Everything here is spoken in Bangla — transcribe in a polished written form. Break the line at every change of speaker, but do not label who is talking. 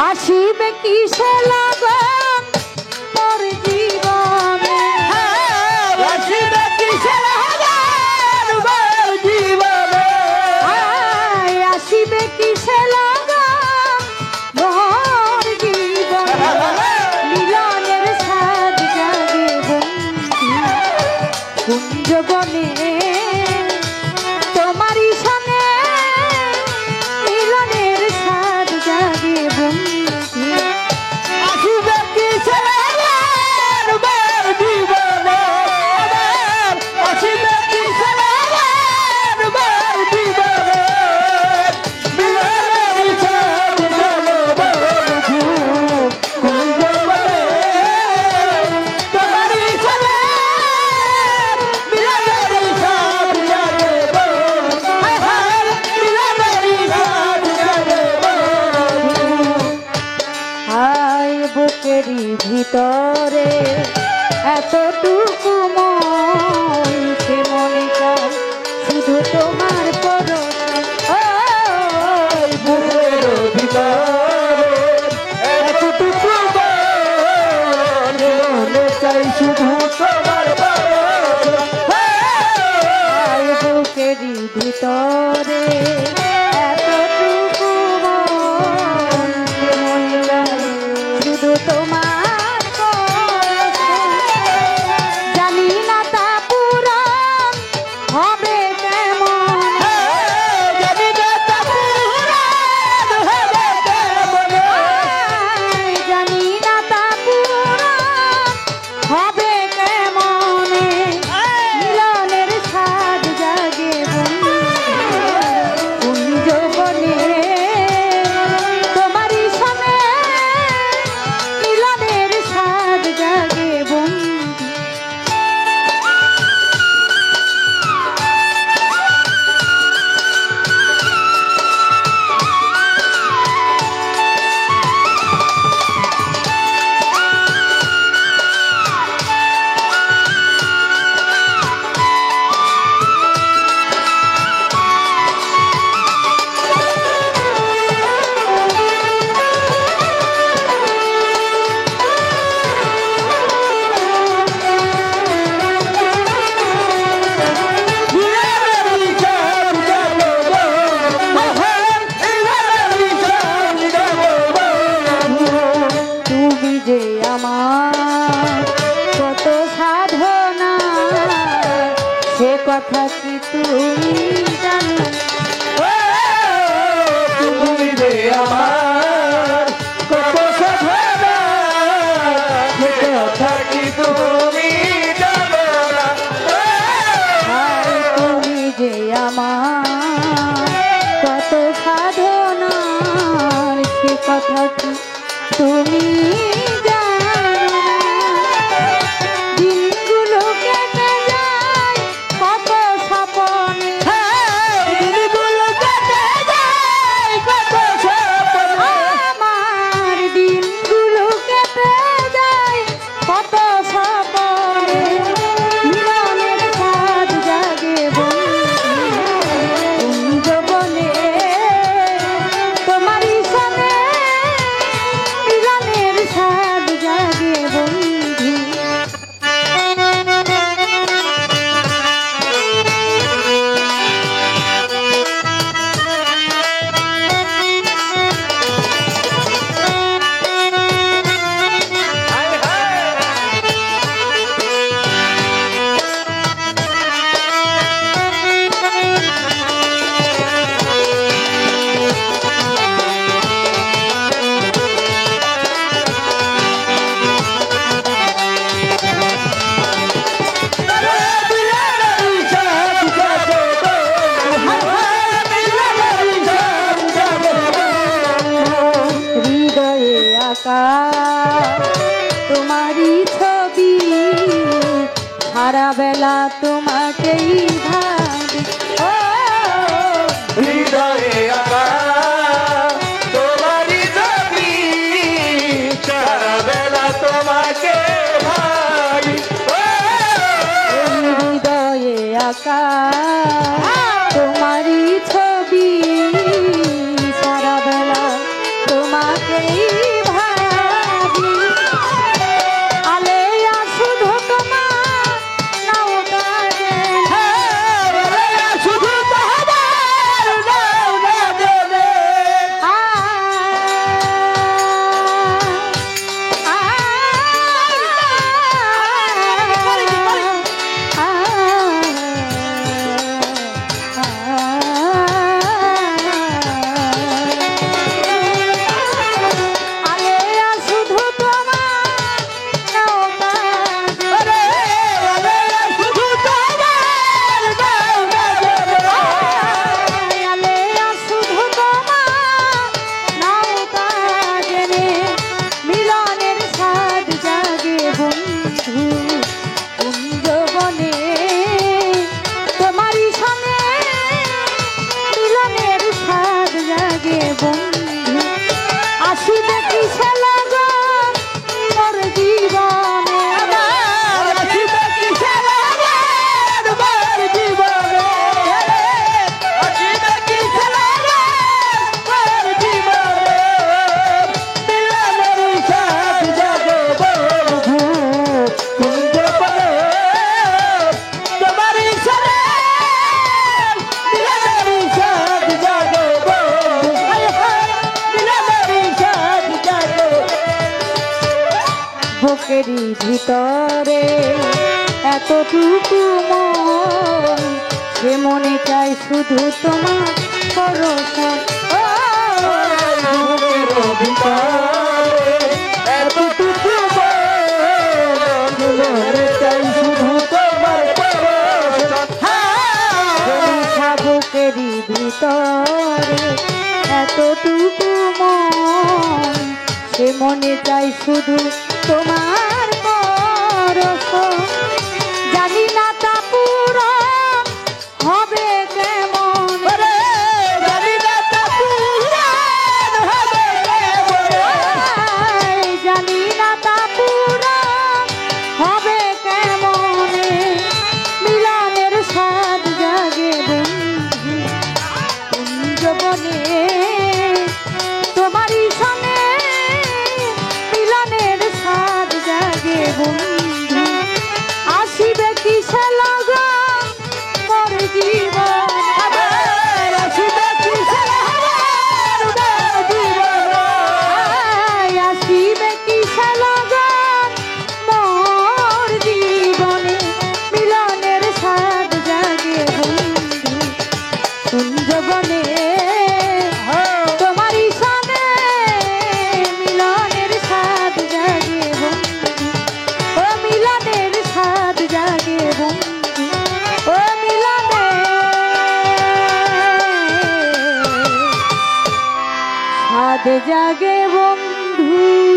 আসিবে কিসে লাগন তোর জীবনে,
আসিবে কিসে লাগন মোর জীবনে,
আসিবে কিসে লাগন মোর জীবনে, মিলনের সাজ জাগে বন্ধু কুঞ্জ বনে, তোমারই সনে মিলনের সাজ জাগে বন্ধু।
আসিবে কিসে লাগন মোর জীবনে, আসিবে কিসে লাগন মোর জীবনে, মিলনের সাজ জাগে বন্ধু কুঞ্জ বনে, তোমারই সনে মিলনের সাজ জাগে বন্ধু, মিলনের সাজ জাগে বন্ধু।
হায় বুকেরই ভিতরে এতটুকু মন, সে মনে চায় শুধু তোমার পরশে। ওই
বুকের ভিতরে এতটুকু মন, মনে চাই শুধু তোমার পরশ।
হায় বুকেরই ভিতরে এতটুকু মন, সে মনে চায় শুধু তোমার পরশে। জানি না তা পূরণ হবে কেমন,
জানি না তা পুরাণ হবে কেমনে,
জানি না তা পূরণ হবে কেমনে, মিলনের সাজ জাগে বন্ধু কুঞ্জ বনে, তোমারই সনে মিলনের সাজ জাগে বন্ধু।
মিলনের সাজ জাগে বন্ধু, মিলনের সাজ জাগে বন্ধু।
তুমি যে আমার কত সাধনা, সে কথা কি তুমি জানো,
তুমি যে আমার কত সাধনা, সে কথা কি তুমি জানো না।
আর তুমি যে আমার কত সাধনা, সে কথা কি তুমি জানো না। দিনগুলো কেটে যায় কত স্বপনে,
দিনগুলো কেটে যায় কত স্বপ্নে,
আমার দিনগুলো কেটে যায় কত স্বপনে, মিলনের সাজ জাগে বন্ধু কুঞ্জ বনে, তোমারই সনে মিলনের সাজ জাগে বন্ধু। তোমারই ছবি সারা বেলা তোমাকেই ভাবি, ও
হৃদয়ে আঁকা তোমারই ছবি, সারা বেলা তোমাকে ভাবি।
হৃদয়ে আঁকা তোমারই ছবি সারা বেলা তোমাকেই বুকেরই ভিতরে এতটুকু মন, সে মনে চাই শুধু তোমার পরশন। ও
বুকের ভিতরে এতটুকু মন, মনে চাই শুধু তোমার পরশ।
বুকেরই ভিতরে এতটুকু মন, সে মনে চাই শুধু তোমার পরশ। জানি না তা পূরণ হবে কেমন,
জানি না তা পূরণ হবে কেমন,
জানি না তা পূরণ হবে কেমনে, মিলনের স্বাদ জাগে বন্ধু কুঞ্জবনে, তোমারই সনে মিলনের স্বাদ জাগে বন্ধু, আসিবে কিসে লগন মোর জীবন,
আসিবে কিসে লগন মোর জীবন,
আসিবে কিসে লগন মোর জীবনে, মিলনের স্বাদ জাগে বন্ধু কুঞ্জবনে, তোমারই সনে মিলনের স্বাদ জাগে বন্ধু, ও মিলনের স্বাদ জাগে বন্ধু, ও মিলনের স্বাদ জাগে বন্ধু।